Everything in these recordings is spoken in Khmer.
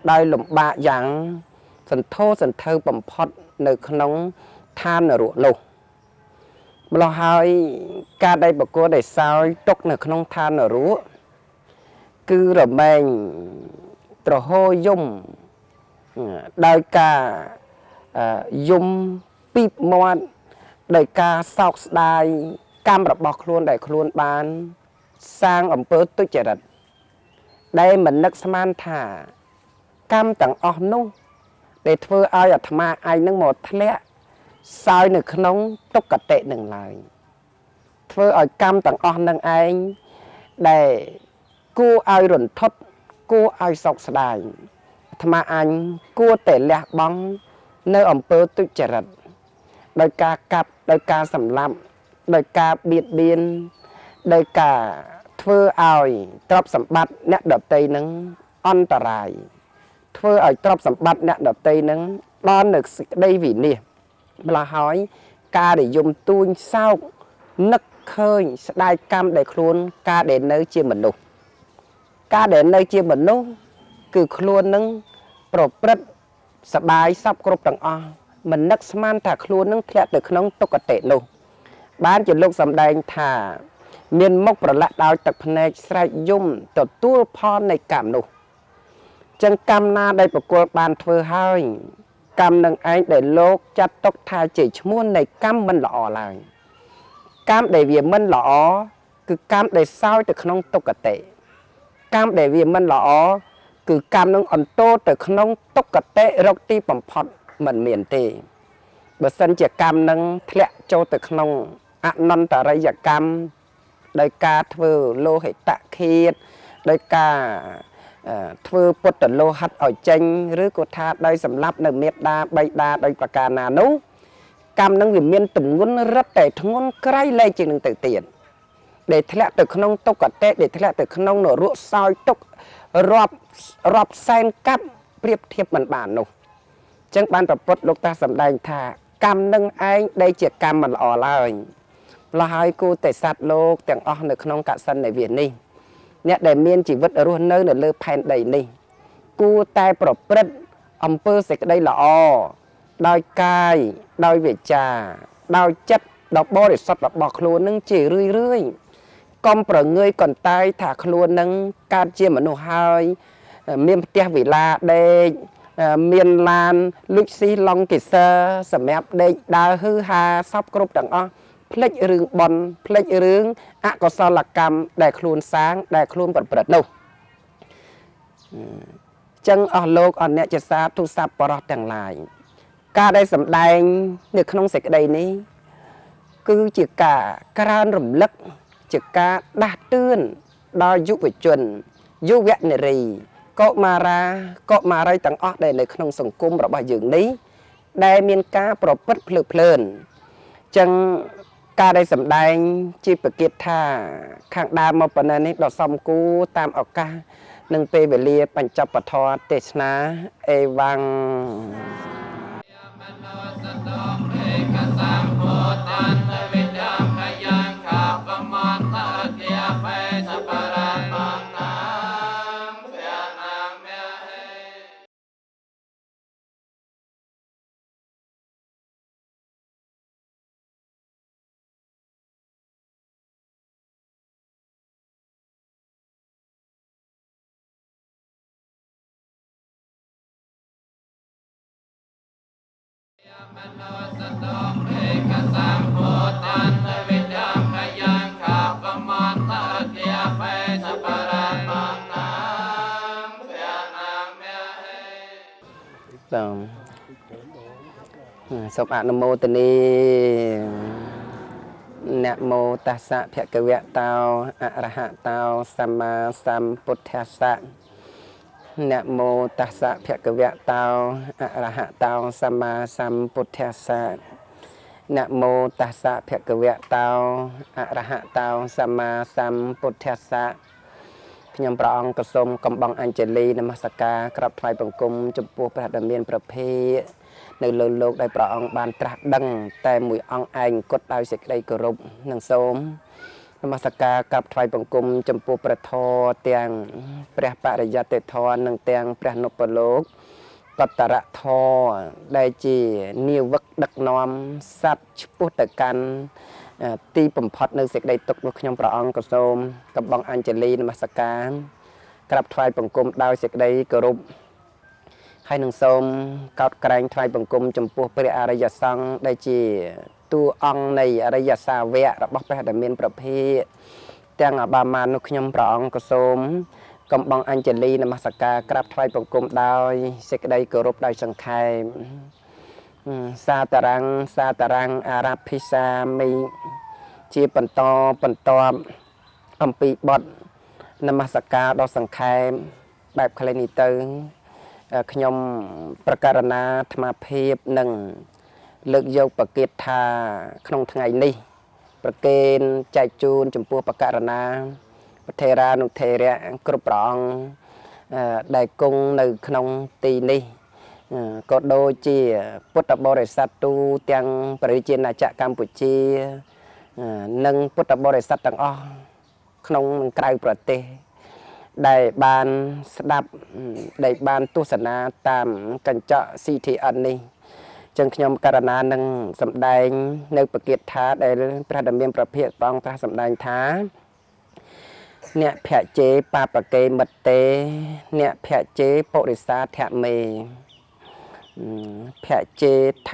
đai lùm bạ dạng sần thô sần thơ bầm phật nơi nông than ở ruộng lục lo hai ca đây bà cô để sao tốc nơi nông than ở ruộng cứ rồi mình rồi hôi dung đai ca dung pip mon đai ca sọc đai cam rập bọc luôn để luôn bán sang ẩm bớt tôi chạy rật đây mình nấc man thả cam tặng ỏm nu để thưa ai ở thầm ai nâng một lẽ sao nực nông tốc cả tệ nừng lại thưa ở cam tặng ỏm nâng anh để cô ai rộn thốt cô ai sọc đài thầm anh cô tệ lẹ bóng nơi ẩm bớt tôi chạy rật đôi ca cặp đôi ca sầm lắm đôi ca biệt biên đôi ca thưa ai trọc sầm bát nét đập tây nâng on tà rài thưa ai trọc sầm bát nét đập tây nâng đón được đây vì nè là hỏi ca để dùng tuôn sao nấc khơi đai cam để khuôn ca để nơi chia mình nụ ca để nơi chia mình nụ cứ khuôn nâng pro prất sập bài sắp cột tầng o mình nấc man thả khuôn nâng thẹt được nông tốc cả tệ nụ bán cho lúc sầm đành thả miền mốcประหลาด đào tập này sai dung tập tua pon này cảm nụ chân cam na đây bậc cô bàn thưa hơi cam nâng anh để lô chặt tóc thai chỉ muôn này cam mình lọ lại cam để vì mình lọ cứ cam để sao từ không tóc cả tệ cam để vì mình lọ cứ cam nâng ẩn tô từ không tóc cả tệ rốc ti bầm phật mình miền tây bờ sân chỉ cam nâng thẹn châu từ không ăn non tờ rây giặc cam đôi ca thưa lô hệ tạ khiết đôi ca thưa bột tờ lô hạt ở tranh rứ cô tha đôi sầm lắp nở miệt đa bay đa đôi bạc cà nà nấu cam nâng vì miên tùng ngôn rất để thung ngôn cái lây chỉ nâng tự tiền để thẹn từ không tóc cả tệ để thẹn từ không nở ruộng soi tóc rọp sen cắp priệp thiệp mình bản nụ chẳng ban tập bột lúc ta sầm đành thà cam nâng anh đây chỉ cam mình lọ lại là hai cô tại sát lô tiếng o được không cả sân này việt ni nhẹ để miên chỉ vứt ở luôn nơi để lơ phèn đầy ni cô tai pro prất ông pơ sẽ đây là o đôi cay đôi về trà đôi chất đọc bo để sọt đọc bọc luôn nâng chỉ rưỡi con pro người còn tai thả luôn nâng can chia mà nô hai miên tia vị la đây miên lan lúc xí long kỳ sơ sầm ép đây đa hư hà sắp cướp đằng o plek rương bòn plek rương có sao là cam để khuôn sáng để khuôn bật bật đâu chân ở lô ở nẹt chợ sa thu sạp bỏ đằng lại ca đây sầm đai được không sạch đây ní cứ chỉ cả caran rầm lắc chỉ cả đạt tươn đo giúp về chuẩn giúp vẹn này rì có mà ra tầng ở đây này không sòng cung rồi bài dựng ní đây miền cá pro bất phượt phơn chân ca đây sầm đai chi bậc kiệt tha khang đa một phần này đào sòng cú tam ở ca nâng pe về liaปัญจปทเตชนะเอวังสบอนุโมทนีนะโมตัสสะภะคะวะโตอะระหะโตสัมมาสัมพุทธัสสะนะโมตัสสะภะคะวะโตอะระหะโตสัมมาสัมพุทธัสสะนะโมตัสสะภะคะวะโตอะระหะโตสัมมาสัมพุทธัสสะខ្ញុំព្រះអង្គក៏សូមកំបងអញ្ជលីនមស្ការក្រាបថ្វាយបង្គំចំពោះព្រះដ៏មានប្រភេទនៅលើលោកដែលព្រះអង្គបានត្រាស់ដឹងតែមួយអង្គឯងគត់ដោយសេចក្តីគោរពនិងសូម នមស្ការกับថ្វាយបង្គំចំពោះព្រះធម៌ទាំងព្រះបរិយត្តិធម៌និងទាំងព្រះនពលោកកតរៈធម៌ដែលជានាវិកដឹកនាំសត្វឆ្ពោះទៅកាន់ទីបំផុតនៅសេចក្តីទុក្ខរបស់ខ្ញុំព្រះអង្គក៏សូមកំបងអញ្ជលីនមស្ការក្រាបថ្វាយបង្គំដោយសេចក្តីគោរពហើយនឹងសូមកោតក្រែងថ្វាយបង្គំចំពោះព្រះអរិយសង្ឃដែលជាតួអង្គនៃអរិយសាវករបស់ព្រះដែលមានប្រភេទទាំងអបាមាននោះខ្ញុំព្រះអង្គក៏សូមកំបងអញ្ជលីនមស្ការក្រាបថ្វាយបង្គំដោយសេចក្តីគោរពដោយសង្ខេបសាតរាំងអារភិសាមីជាបន្តអំពីបទនមស្ការដ៏សង្ខេបបែបខ្លីនេះទៅខ្ញុំប្រកាសណាអាត្មាភាពនឹងលើកយកប្រកាសថាក្នុងថ្ងៃនេះប្រកេនចែកជូនចំពោះប្រកាសណាប្រធេរានុធេរៈគ្រប់ព្រះអង្គដែលគង់នៅក្នុងទីនេះក៏ដូចជាពុទ្ធបរិស័ទទូទាំងប្រជាណាចក្រកម្ពុជានិងពុទ្ធបរិស័ទទាំងអស់ក្នុងនិងក្រៅប្រទេសដែលបានស្ដាប់ដែលបានទស្សនាតាមកញ្ចក់ CTN នេះចឹងខ្ញុំករណានឹងសម្ដែងនៅប្រកាសថាដែលព្រះដែលមានប្រភេទព្រះអង្គប្រាស់សម្ដែងថាអ្នកភជេបបកេមិតតេអ្នកភជេបរិសាធមេភជេថ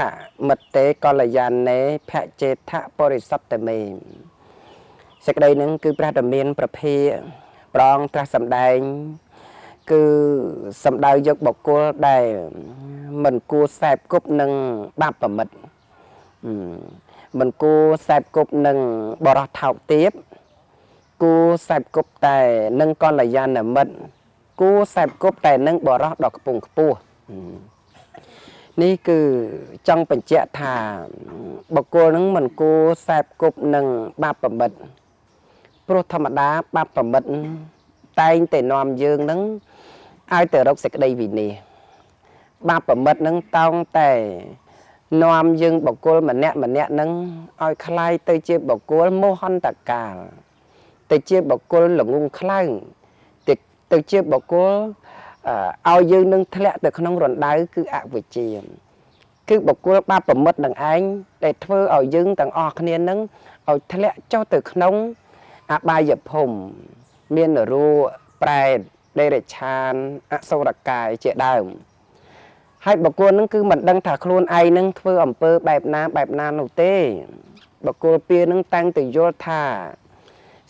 មិតតេកល្យាណេភជេថបរិសត្តមេសេចក្តីនឹងគឺព្រះដែលមានប្រភេទព្រះអង្គត្រាស់សម្ដែងគឺសម្ដៅយកបុគ្គលដែលមិនគួរសែបគប់នឹងបាបប្រមិតមិនគួរសែបគប់នឹងបរោះថោកទាបគួរសែបគប់តែនឹងកល្យាណមិត្តគួរសែបគប់តែនឹងបរោះដ៏ខ្ពង់ខ្ពស់នេះគឺចង់បញ្ជាក់ថាបុគ្គលនឹងមិនគួរសែបគប់នឹងបាបប្រមិតព្រោះធម្មតាបាបប្រមិតតែងតែនាំយើងនឹងឲ្យទៅរកសេចក្តីវិន័យបាបប្រមិតនឹងតោងតែនាំយើងបុគ្គលម្នាក់នឹងឲ្យคล้ายទៅជាបុគ្គលមោហន្តកាលទៅជាបុគ្គលល្ងងខ្លៅទៅជាបុគ្គលឲ្យយើងនឹងធ្លាក់ទៅក្នុងរណ្ដៅគឺអវិជ្ជាគឺបុគ្គលបាបប្រមិតនឹងឯងដែលធ្វើឲ្យយើងទាំងអស់គ្នានឹងឲ្យធ្លាក់ចុះទៅក្នុងអបាយភូមិមាននរោប្រែតដេរឆានអសុរកាយជាដើមហើយបុគ្គលនឹងគឺមិនដឹងថាខ្លួនឯងនឹងធ្វើអំពើបែបណានោះទេបុគ្គលពៀនឹងតាំងទៅយល់ថា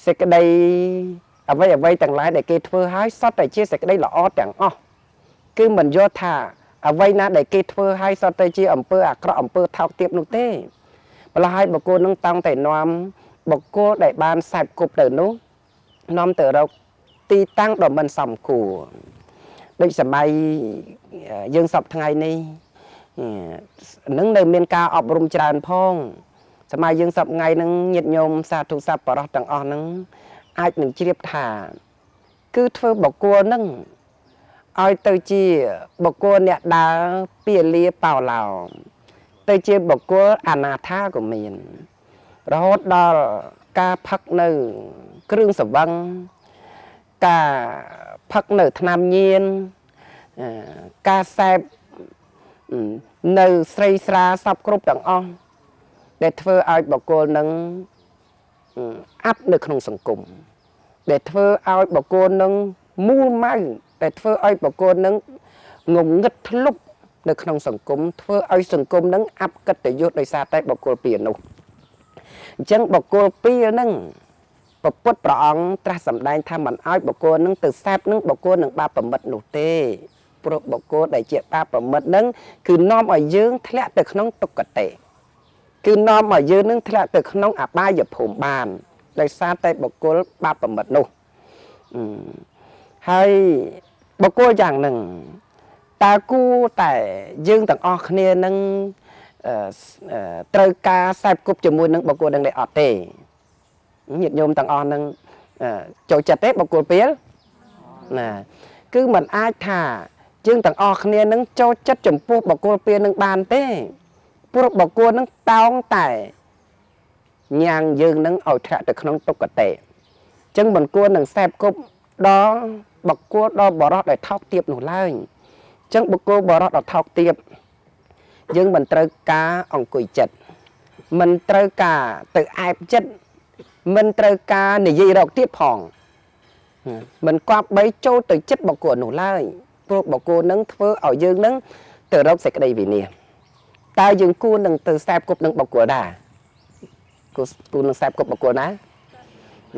សេចក្តីអ្វីទាំងឡាយដែលគេធ្វើឲ្យសតតែជាសេចក្តីល្អទាំងអស់គឺមិនយល់ថាអ្វីណាដែលគេធ្វើឲ្យសតតែជាអំពើអាក្រក់អំពើថោកទាបនោះទេម្ល៉េះហើយបុគ្គលនឹងតាំងតែនាំបុគ្គលដែលបានសែបគប់ទៅនោះនាំទៅរកទីតាំងដ៏មិនសមគួរដូចសម័យយើងសពថ្ងៃនេះនឹងនៅមានការអប់រំច្រើនផងសម័យយើងសពថ្ងៃនឹងញាតិញោមសាធុសប្បុរសទាំងអស់នឹងអាចនឹងជ្រាបថាគឺធ្វើបុគ្គលនឹងឲ្យទៅជាបុគ្គលអ្នកដើរពាលាបោឡោទៅជាបុគ្គលអនាថាក៏មានរហូតដល់ការផឹកនៅគ្រឿងសង្វឹងការផឹកនៅថ្នាំញៀនការសែបនៅស្រីស្រាសពគ្រប់ទាំងអស់ដែលធ្វើឲ្យបុគ្គលនឹងអាប់នៅក្នុងសង្គមដែលធ្វើឲ្យបុគ្គលនឹងមូលម៉ៅដែលធ្វើឲ្យបុគ្គលនឹងងងឹតធ្លុបនៅក្នុងសង្គមធ្វើឲ្យសង្គមនឹងអាប់កិត្តិយសដោយសារតែបុគ្គលពីរនោះអញ្ចឹងបុគ្គលពីរហ្នឹងពុទ្ធព្រះអង្គត្រាស់សម្ដែងថាមិនឲ្យបុគ្គលនឹងទៅសែបនឹងបុគ្គលនឹងបាបប្រមិតនោះទេព្រោះបុគ្គលដែលជាបាបប្រមិតនឹងគឺនាំឲ្យយើងធ្លាក់ទៅក្នុងទុក្ខតិគឺនាំឲ្យយើងនឹងធ្លាក់ទៅក្នុងអបាយភូមិបានដោយសារតែបុគ្គលបាបប្រមិតនោះហើយបុគ្គលយ៉ាងហ្នឹងតើគួរតែយើងទាំងអស់គ្នានឹងត្រូវការសែបគប់ជាមួយនឹងបុគ្គលនឹងដែរអត់ទេញាតិញោមទាំងអស់នឹងចូលចិត្តទេបុគ្គលពីលណាគឺមិនអាចថាយើងទាំងអស់គ្នានឹងចូលចិត្តចំពោះបុគ្គលពីលនឹងបានទេព្រោះបុគ្គលនឹងតោងតែ ញ៉ាងយើងនឹងឲ្យធ្លាក់ទៅក្នុងទុក្ខតេចឹងមិនគួរនឹងខ្សែបគប់ដល់បកគួរដល់បរោះដែលថោកទាបនោះឡើយចឹងបកគួរបរោះដល់ថោកទាបយើងមិនត្រូវការអង្គុយចិត្តមិនត្រូវការទៅអែបចិត្តមិនត្រូវការនិយាយរកទៀតផងមិនគប្បីចូលទៅចិត្តបកគួរនោះឡើយព្រោះបកគួរនឹងធ្វើឲ្យយើងនឹងទៅរកសេចក្តីវិនាសតើយើងគួរនឹងទៅខ្សែបគប់នឹងបកគួរដែរគួរនឹងខ្សែបគប់បកគួរណា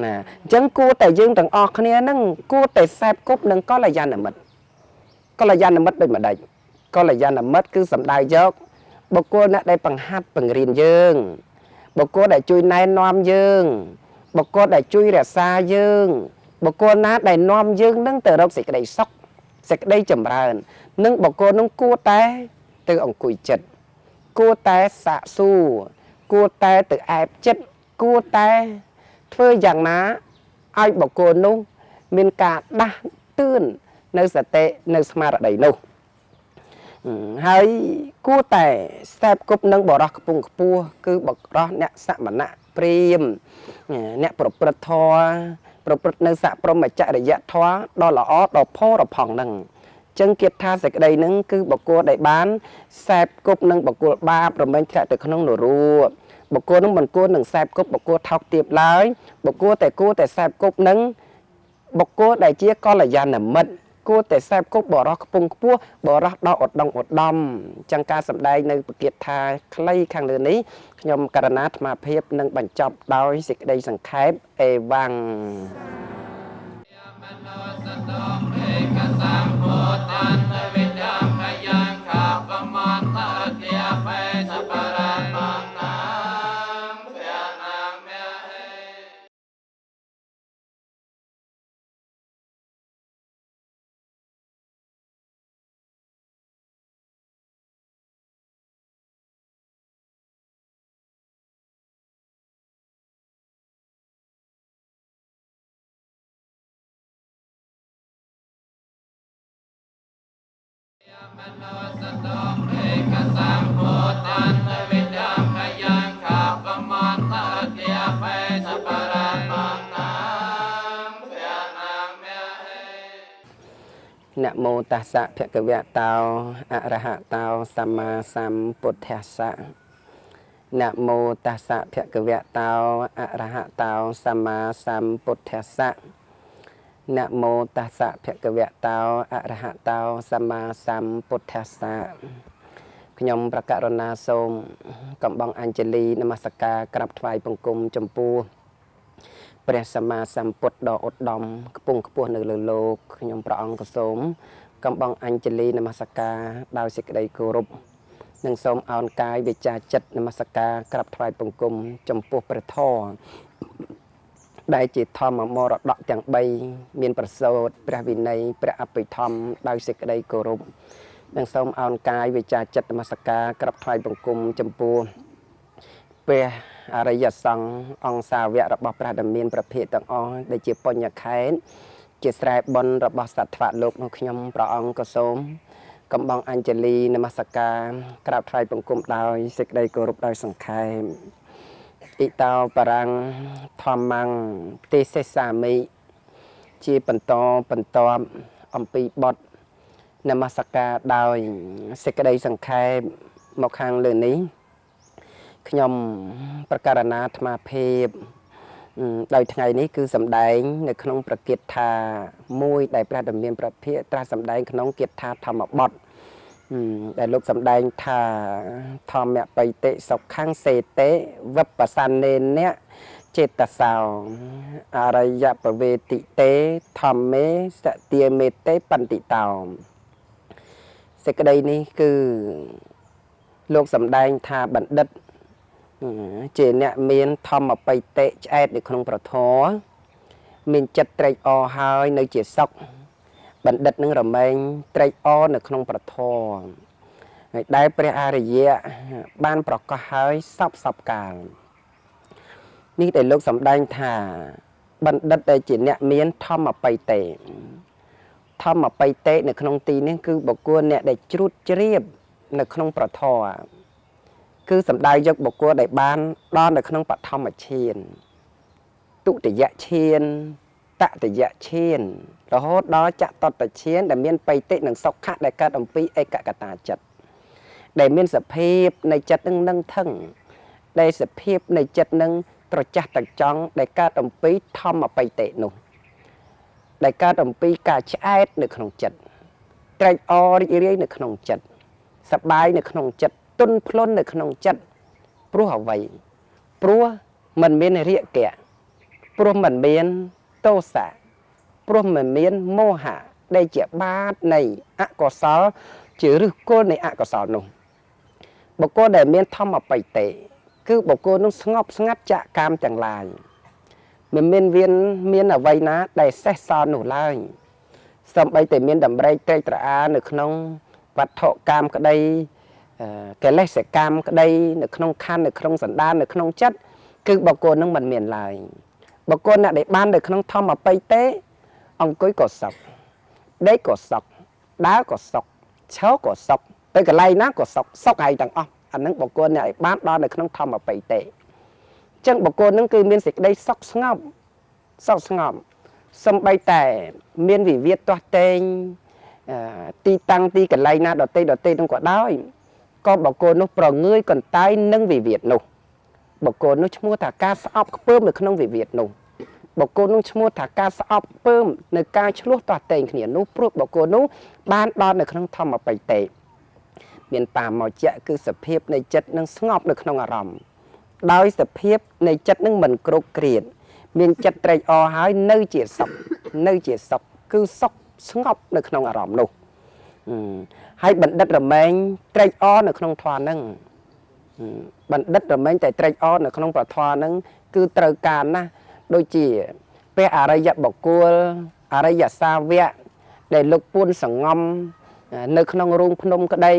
ណាអញ្ចឹងគួរតែយើងទាំងអស់គ្នានឹងគួរតែខ្សែបគប់នឹងកល្យាណមិត្តកល្យាណមិត្តដូចម្ដេចកល្យាណមិត្តគឺសំដៅយកបុគ្គលអ្នកដែលបង្ហាត់បង្រៀនយើងបុគ្គលដែលជួយណែនាំយើងបុគ្គលដែលជួយរក្សាយើងបុគ្គលណាដែលនាំយើងនឹងទៅរកសេចក្តីសុខសេចក្តីចម្រើននឹងបុគ្គលនោះគួរតែទៅអង្គុយចិត្តគួរតែសាកសួរគួរតែទៅអែបចិត្តគួរតែធ្វើយ៉ាងណាឲ្យបុគ្គលនោះមានការដាស់តឿននៅសតិនៅស្មារតីនោះហើយគួរតែខ្សែបគប់នឹងបរោះខ្ពង់ខ្ពស់គឺបរោះអ្នកសមណៈព្រាហ្មណ៍អ្នកប្រព្រឹត្តធម៌ប្រព្រឹត្តនៅសព្រមចរិយធម៌ដ៏ល្អដ៏ផរផង់នឹងចឹងគិតថាសេចក្តីនឹងគឺបុគ្គលដែលបានខ្សែបគប់នឹងបុគ្គលបាបរមែងធ្លាក់ទៅក្នុងនរោបុគ្គលនឹងមិនគួរនឹងខ្សែបគប់បុគ្គលថោកទាបឡើយបុគ្គលតែគួរតែខ្សែបគប់នឹងបុគ្គលដែលជាកល្យាណមិត្តគួរតែខ្សែបគប់បរោះខ្ពង់ខ្ពស់បរោះដល់ឧត្តមឧត្តមចឹងការសម្ដែងនៅពគិតថាខ្លីខាងលើនេះខ្ញុំករណាអាត្មាភាពនឹងបញ្ចប់ដោយសេចក្តីសង្ខេបអេវ៉ាំងមនោសតងឯកសម្ពោតានវិដាមយ៉ាងខាបមន្តទាបេសបរមណាមព្រះនាមណាមោតស្សៈភគវតោអរហតោសម្មាសម្ពុទ្ធស្សៈណាមោតស្សៈភគវតោអរហតោសម្មាសម្ពុទ្ធស្សៈนะโมตัสสะภะคะวะโตอะระหะโตสัมมาสัมพุทธัสสะខ្ញុំប្រកាសរណាសូមកំបងអញ្ជលីនមស្ការក្រាបថ្វាយបង្គំចំពោះព្រះសម្មាសម្ពុទ្ធដ៏ឧត្តមខ្ពង់ខ្ពស់នៅលើលោកខ្ញុំព្រះអង្គក៏សូមកំបងអញ្ជលីនមស្ការដោយសេចក្តីគោរពនិងសូមអោនកាយវិជ្ជាចិត្តនមស្ការក្រាបថ្វាយបង្គំចំពោះព្រះធម៌ដែលជាធម្មមរតកទាំង3មានប្រសូតព្រះវិន័យព្រះអភិធម្មដោយសេចក្តីគោរពនិងសូមអោនកាយវិជ្ជាចិត្តនមស្ការក្រាបថ្វាយបង្គំចំពោះព្រះអរិយសង្ឃអង្គសាវករបស់ព្រះដែលមានប្រភេទទាំងអស់ដែលជាបញ្ញខេត្តជាស្រែបុណ្យរបស់សត្វលោកនោះខ្ញុំព្រះអង្គក៏សូមកំបងអញ្ជលីនមស្ការក្រាបថ្វាយបង្គំដោយសេចក្តីគោរពដោយសង្ខេបឥតោបរាំងធម្មੰទេសសាមិជាបន្តអំពីបទនមស្ការដោយសេចក្តីសង្ខេបមកខាងលើនេះខ្ញុំប្រកាសណាអាត្មាភាពដោយថ្ងៃនេះគឺសម្ដែងនៅក្នុងប្រកិត្ថាមួយដែលព្រះដ៏មានព្រះភិក្ខត្រាស់សម្ដែងក្នុងកិត្ថាធម្មបទដែលលោកសម្ដែងថាធម្មបៃតិសុខੰសេតេវិបស្សនេនៈចេតសោអរិយបវេតិតេធម្មេសទាមេតេបន្តិតោសេចក្តីនេះគឺលោកសម្ដែងថាបណ្ឌិតជាអ្នកមានធម្មបៃតិឆ្អែតនៅក្នុងប្រធរមានចិត្តត្រេកអរហើយនៅជាសុខបណ្ឌិតនឹងរមែងត្រេកអរនៅក្នុងប្រធរហើយដែលព្រះអរិយៈបានប្រកាសហើយសពកាលនេះដែលលោកសម្ដែងថាបណ្ឌិតដែលជាអ្នកមានធម្មបៃតិធម្មបៃតិនៅក្នុងទីនេះគឺបុគ្គលអ្នកដែលជ្រួតជ្រាបនៅក្នុងប្រធរ គឺសំដៅយកបុគ្គលដែលបានដល់នៅក្នុងបឋមឈានទុតិយឈានតតិយឈានរហូតដល់ចតុតឈានដែលមានបៃតិនិងសុខៈដែលកើតអំពីឯកកតាចិត្តដែលមានសភាពនៃចិត្តនឹងថឹងដែលសភាពនៃចិត្តនឹងត្រចះតចង់ដែលកើតអំពីធម្មបៃតិនោះដែលកើតអំពីការឆ្អែតនៅក្នុងចិត្តត្រេកអររីករាយនៅក្នុងចិត្តសប្បាយនៅក្នុងចិត្តទន់ភ្លន់នៅក្នុងចិត្តព្រោះអ្វីព្រោះมันមានរាគៈព្រោះมันមានទោសៈព្រោះมันមានមោហៈដែលជាបាតនៃអកុសលជាឫសគល់នៃអកុសលនោះបុគ្គលដែលមានធម្មបៃតេគឺបុគ្គលនោះស្ងប់ស្ងាត់ចាកកាមទាំងឡាយមិនមានអ្វីណាដែលសេះសល់នោះឡើយសូម្បីតែមានតម្រេកត្រេកត្រអាលនៅក្នុងវត្ថុកម្មក្តីកិលេសកម្មក្តីនៅក្នុងខណ្ឌនៅក្នុងសន្តាននៅក្នុងចិត្តគឺបុគ្គលនឹងមិនមានឡើយបុគ្គលអ្នកដែលបាននៅក្នុងធម្មបៃតេអង្គុយក៏សុខដេកក៏សុខដើរក៏សុខឈរក៏សុខទៅកន្លែងណាក៏សុខសុខហើយទាំងអស់អានឹងបុគ្គលអ្នកដែលបានដល់នៅក្នុងធម្មបៃតេអញ្ចឹងបុគ្គលនឹងគឺមានសេចក្តីសុខស្ងប់សំបីតែមានវិវាទទាស់ទែងទីតាំងទីកន្លែងណាដតេនឹងក៏ដោយក៏បុគ្គលនោះប្រងើយកន្តើយនឹងវិវាទនោះបុគ្គលនោះឈ្មោះថាការស្អប់ខ្ពើមនៅក្នុងវិវាទនោះបុគ្គលនោះឈ្មោះថាការស្អប់ខ្ពើមនៅការឆ្លោះទាស់ទែងគ្នានោះព្រោះបុគ្គលនោះបានដល់នៅក្នុងធម្មបៃតេមានបាមកជាគឺសភាពនៃចិត្តនឹងស្ងប់នៅក្នុងអារម្មណ៍ដោយសភាពនៃចិត្តនឹងមិនគ្រោកគ្រាតមានចិត្តត្រេកអរហើយនៅជាសុខគឺសុខស្ងប់នៅក្នុងអារម្មណ៍នោះហើយបណ្ឌិតរមែងត្រេកអរនៅក្នុងធម៌ហ្នឹងបណ្ឌិតរមែងតែត្រេកអរនៅក្នុងប្រធម៌ហ្នឹងគឺត្រូវការណាស់ដូចជាព្រះអរិយបុគ្គលអរិយសាវកដែលលោកពួនសងំនៅក្នុងរូងភ្នំក្តី